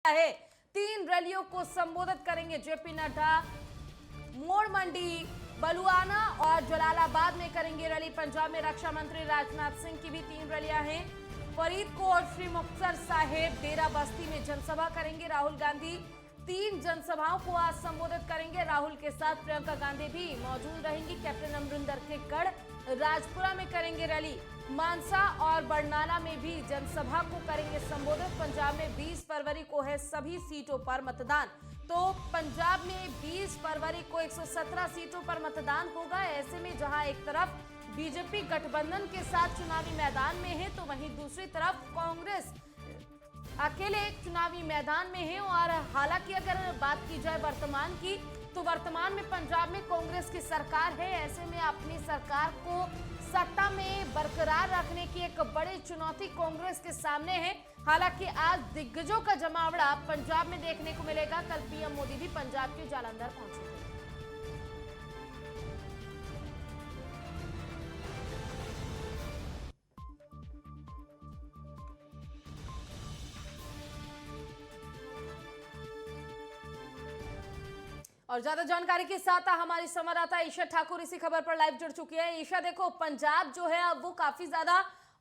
है। 3 रैलियों को संबोधित करेंगे जेपी नड्डा। मोड़ मंडी, बलुआना और जलालाबाद में करेंगे रैली। पंजाब में रक्षा मंत्री राजनाथ सिंह की भी 3 रैलियां हैं। फरीदकोट, श्री मुक्तसर साहिब, डेरा बस्ती में जनसभा करेंगे राहुल गांधी। 3 जनसभाओं को आज संबोधित करेंगे। राहुल के साथ प्रियंका गांधी भी मौजूद रहेंगी। कैप्टन अमरिंदर के गढ़ राजपुरा में करेंगे रैली। मानसा और बरनाला में भी जनसभा को करेंगे संबोधित। पंजाब में 20 फरवरी को है सभी सीटों पर मतदान। तो पंजाब में 20 फरवरी को 117 सीटों पर मतदान होगा। ऐसे में जहां एक तरफ बीजेपी गठबंधन के साथ चुनावी मैदान में है, तो वहीं दूसरी तरफ कांग्रेस अकेले चुनावी मैदान में है। और हालांकि अगर बात की जाए वर्तमान की, तो वर्तमान में पंजाब में कांग्रेस की सरकार है। ऐसे में अपनी सरकार को सत्ता में बरकरार रखने की एक बड़ी चुनौती कांग्रेस के सामने है। हालांकि आज दिग्गजों का जमावड़ा पंजाब में देखने को मिलेगा। कल पीएम मोदी भी पंजाब के जालंधर पहुंचे। और ज्यादा जानकारी के साथ हमारी संवाददाता ईशा ठाकुर इसी खबर पर लाइव जुड़ चुकी है। ईशा, देखो पंजाब जो है अब वो काफी ज्यादा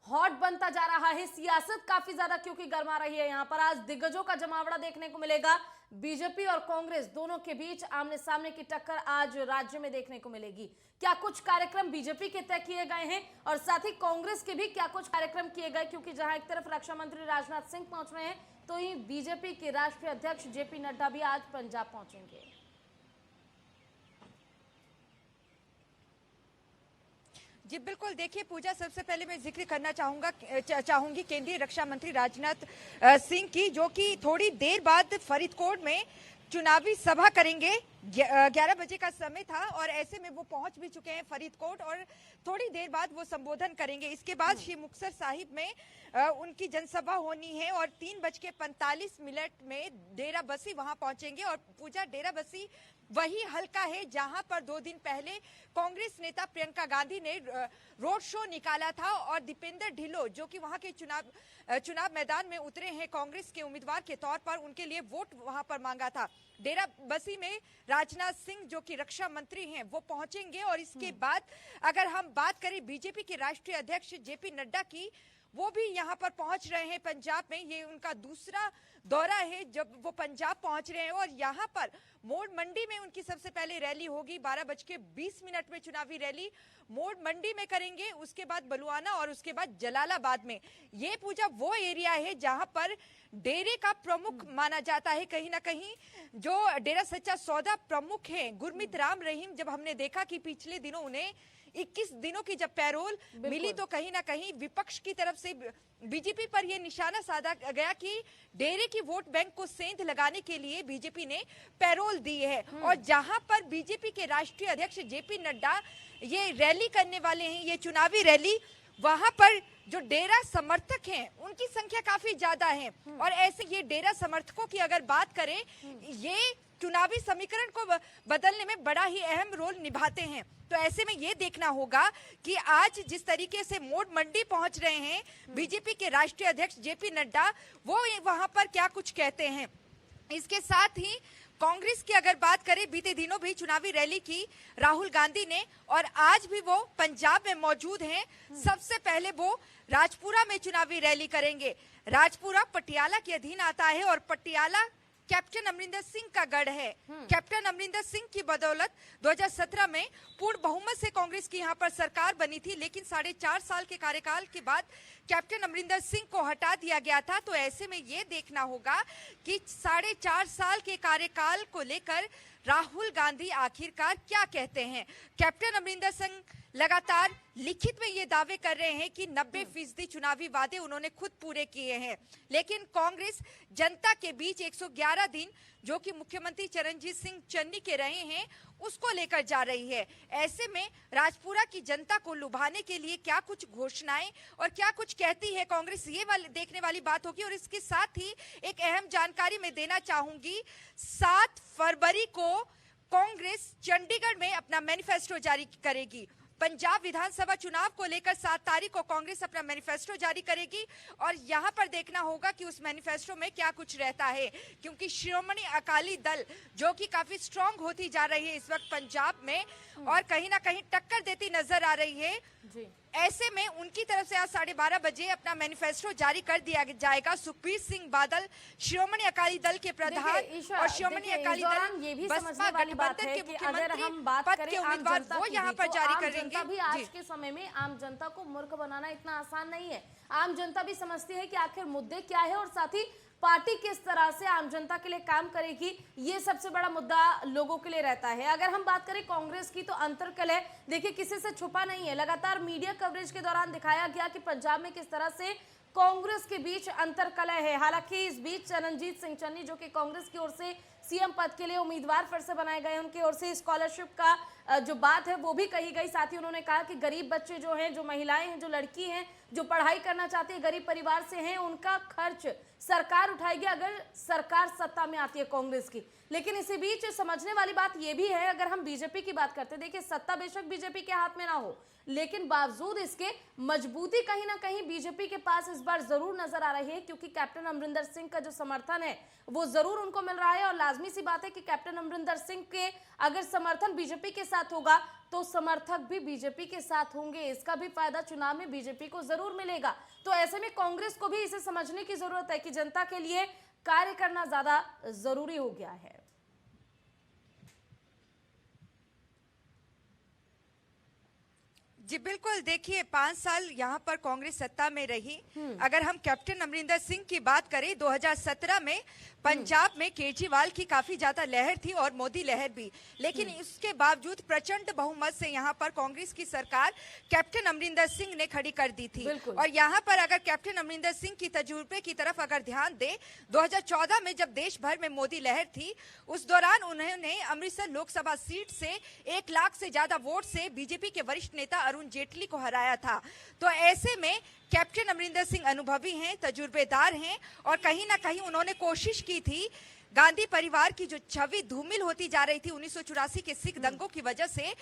हॉट बनता जा रहा है। सियासत काफी ज्यादा क्योंकि गर्मा रही है। यहाँ पर आज दिग्गजों का जमावड़ा देखने को मिलेगा। बीजेपी और कांग्रेस दोनों के बीच आमने सामने की टक्कर आज राज्य में देखने को मिलेगी। क्या कुछ कार्यक्रम बीजेपी के तय किए गए हैं और साथ ही कांग्रेस के भी क्या कुछ कार्यक्रम किए गए, क्योंकि जहां एक तरफ रक्षा मंत्री राजनाथ सिंह पहुंच रहे हैं, तो ही बीजेपी के राष्ट्रीय अध्यक्ष जेपी नड्डा भी आज पंजाब पहुंचेंगे। जी बिल्कुल, देखिए पूजा, सबसे पहले मैं जिक्र करना चाहूंगी केंद्रीय रक्षा मंत्री राजनाथ सिंह की, जो कि थोड़ी देर बाद फरीदकोट में चुनावी सभा करेंगे। 11 बजे का समय था और ऐसे में वो पहुंच भी चुके हैं फरीदकोट और थोड़ी देर बाद वो संबोधन करेंगे। इसके बाद श्री मुक्तसर साहिब में उनकी जनसभा होनी है और 3:45 में डेरा बस्सी वहां पहुंचेंगे। और पूजा, डेरा बस्सी वही हल्का है जहां पर 2 दिन पहले कांग्रेस नेता प्रियंका गांधी ने रोड शो निकाला था और दीपेंद्र ढिल्लो, जो कि वहां के चुनाव मैदान में उतरे हैं कांग्रेस के उम्मीदवार के तौर पर, उनके लिए वोट वहां पर मांगा था। डेरा बस्सी में राजनाथ सिंह, जो कि रक्षा मंत्री हैं, वो पहुंचेंगे। और इसके बाद अगर हम बात करें बीजेपी के राष्ट्रीय अध्यक्ष जेपी नड्डा की, वो भी यहाँ पर पहुंच रहे हैं पंजाब में। ये उनका दूसरा दौरा है जब वो पंजाब पहुंच रहे हैं और यहाँ पर मोड़ मंडी में उनकी सबसे पहले रैली होगी। 12:20 में चुनावी रैली मोड़ मंडी में करेंगे, उसके बाद बलुआना और उसके बाद जलालाबाद में। ये पूजा वो एरिया है जहां पर डेरे का प्रमुख माना जाता है, कहीं ना कहीं जो डेरा सच्चा सौदा प्रमुख है गुरमीत राम रहीम, जब हमने देखा कि पिछले दिनों उन्हें 21 दिनों की जब पैरोल मिली, तो कहीं ना कहीं विपक्ष की तरफ से बीजेपी पर यह निशाना साधा गया कि डेरे की वोट बैंक को सेंध लगाने के लिए बीजेपी ने पैरोल दी है। और जहां पर बीजेपी के राष्ट्रीय अध्यक्ष जेपी नड्डा ये रैली करने वाले हैं, ये चुनावी रैली, वहां पर जो डेरा समर्थक हैं उनकी संख्या काफी ज्यादा है। और ऐसे ये डेरा समर्थकों की अगर बात करें, ये चुनावी समीकरण को बदलने में बड़ा ही अहम रोल निभाते हैं। तो ऐसे में ये देखना होगा कि आज जिस तरीके से मोड़ मंडी पहुंच रहे हैं बीजेपी के राष्ट्रीय अध्यक्ष जेपी नड्डा, वो वहां पर क्या कुछ कहते हैं। इसके साथ ही कांग्रेस की अगर बात करें, बीते दिनों भी चुनावी रैली की राहुल गांधी ने और आज भी वो पंजाब में मौजूद हैं। सबसे पहले वो राजपुरा में चुनावी रैली करेंगे। राजपुरा पटियाला के अधीन आता है और पटियाला कैप्टन अमरिंदर सिंह का गढ़ है। कैप्टन अमरिंदर सिंह की बदौलत 2017 में पूर्ण बहुमत से कांग्रेस की यहाँ पर सरकार बनी थी, लेकिन 4.5 साल के कार्यकाल के बाद कैप्टन अमरिंदर सिंह को हटा दिया गया था। तो ऐसे में ये देखना होगा कि 4.5 साल के कार्यकाल को लेकर राहुल गांधी आखिरकार क्या कहते हैं। कैप्टन अमरिंदर सिंह लगातार लिखित में ये दावे कर रहे हैं कि 90% चुनावी वादे उन्होंने खुद पूरे किए हैं, लेकिन कांग्रेस जनता के बीच 111 दिन जो कि मुख्यमंत्री चरणजीत सिंह चन्नी के रहे हैं उसको लेकर जा रही है। ऐसे में राजपुरा की जनता को लुभाने के लिए क्या कुछ घोषणाएं और क्या कुछ कहती है कांग्रेस, ये देखने वाली बात होगी। और इसके साथ ही एक अहम जानकारी मैं देना चाहूंगी, 7 फरवरी को कांग्रेस चंडीगढ़ में अपना मैनिफेस्टो जारी करेगी। पंजाब विधानसभा चुनाव को लेकर 7 तारीख को कांग्रेस अपना मैनिफेस्टो जारी करेगी और यहां पर देखना होगा कि उस मैनिफेस्टो में क्या कुछ रहता है, क्योंकि श्रोमणी अकाली दल जो कि काफी स्ट्रांग होती जा रही है इस वक्त पंजाब में और कहीं ना कहीं टक्कर देती नजर आ रही है जी। ऐसे में उनकी तरफ से आज 12:30 बजे अपना मैनिफेस्टो जारी कर दिया जाएगा। सुखबीर सिंह बादल श्रोमणी अकाली दल के प्रधान और श्रोमणी अकाली दल ये भी बसपा समझने वाली बात गठबंधन है के कि अगर हम मुख्यमंत्री बात पद करें के आम उम्मीदवार जनता वो की यहाँ भी, पर तो जारी आम करेंगे। जनता भी जी। आज के समय में आम जनता को मूर्ख बनाना इतना आसान नहीं है। आम जनता भी समझती है कि आखिर मुद्दे क्या है और साथ ही पार्टी किस तरह से आम जनता के लिए काम करेगी, ये सबसे बड़ा मुद्दा लोगों के लिए रहता है। अगर हम बात करें कांग्रेस की तो अंतरकलह देखिए किसी से छुपा नहीं है। लगातार मीडिया कवरेज के दौरान दिखाया गया कि पंजाब में किस तरह से कांग्रेस के बीच अंतरकलह है। हालांकि इस बीच रणजीत सिंह चन्नी जो कि कांग्रेस की ओर से सीएम पद के लिए उम्मीदवार फिर से बनाए गए, उनकी ओर से स्कॉलरशिप का जो बात है वो भी कही गई। साथ ही उन्होंने कहा कि गरीब बच्चे जो हैं, जो महिलाएं हैं, जो लड़की हैं, जो पढ़ाई करना चाहती है, गरीब परिवार से हैं, उनका खर्च सरकार उठाएगी अगर सरकार सत्ता में आती है कांग्रेस की। लेकिन इसी बीच समझने वाली बात यह भी है, अगर हम बीजेपी की बात करते हैं, देखिए सत्ता बेशक बीजेपी के हाथ में ना हो, लेकिन बावजूद इसके मजबूती कहीं ना कहीं बीजेपी के पास इस बार जरूर नजर आ रही है, क्योंकि कैप्टन अमरिंदर सिंह का जो समर्थन है वो जरूर उनको मिल रहा है। और लाजमी सी बात है कि कैप्टन अमरिंदर सिंह के अगर समर्थन बीजेपी के साथ होगा तो समर्थक भी बीजेपी के साथ होंगे, इसका भी फायदा चुनाव में बीजेपी को जरूर मिलेगा। तो ऐसे में कांग्रेस को भी इसे समझने की जरूरत है कि जनता के लिए कार्य करना ज्यादा जरूरी हो गया है। जी बिल्कुल, देखिए 5 साल यहाँ पर कांग्रेस सत्ता में रही। अगर हम कैप्टन अमरिंदर सिंह की बात करें, 2017 में पंजाब में केजरीवाल की काफी ज्यादा लहर थी और मोदी लहर भी, लेकिन इसके बावजूद प्रचंड बहुमत से यहाँ पर कांग्रेस की सरकार कैप्टन अमरिंदर सिंह ने खड़ी कर दी थी। और यहाँ पर अगर कैप्टन अमरिंदर सिंह की तजुर्बे की तरफ अगर ध्यान दे, 2014 में जब देश भर में मोदी लहर थी, उस दौरान उन्होंने अमृतसर लोकसभा सीट से 1 लाख से ज्यादा वोट से बीजेपी के वरिष्ठ नेता अरुण जेटली को हराया था। तो ऐसे में कैप्टन अमरिंदर सिंह अनुभवी हैं, तजुर्बेदार हैं और कहीं ना कहीं उन्होंने कोशिश की थी गांधी परिवार की जो छवि धूमिल होती जा रही थी 1984 के सिख दंगों की वजह से,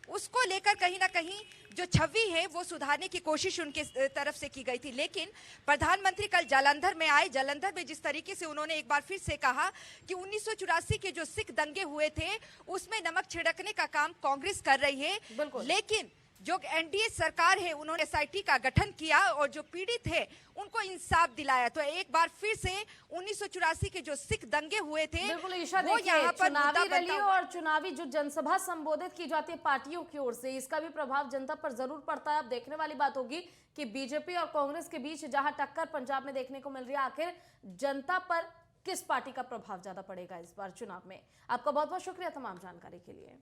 उसको लेकर कहीं ना कहीं जो छवि है वो सुधारने की कोशिश उनके तरफ से की गई थी। लेकिन प्रधानमंत्री कल जालंधर में आए, जालंधर में जिस तरीके से उन्होंने एक बार फिर से कहा कि 1984 के जो सिख दंगे हुए थे उसमें नमक छिड़कने का काम कांग्रेस कर रही है, लेकिन जो एनडीए सरकार है उन्होंने एसआईटी का गठन किया और जो पीड़ित है उनको इंसाफ दिलाया। तो एक बार फिर से 1984 के जो सिख दंगे हुए थे वो यहाँ पर चुनावी रैली और चुनावी जो जनसभा संबोधित की जाती है पार्टियों की ओर से, इसका भी प्रभाव जनता पर जरूर पड़ता है। अब देखने वाली बात होगी कि बीजेपी और कांग्रेस के बीच जहां टक्कर पंजाब में देखने को मिल रही है, आखिर जनता पर किस पार्टी का प्रभाव ज्यादा पड़ेगा इस बार चुनाव में। आपका बहुत बहुत शुक्रिया तमाम जानकारी के लिए।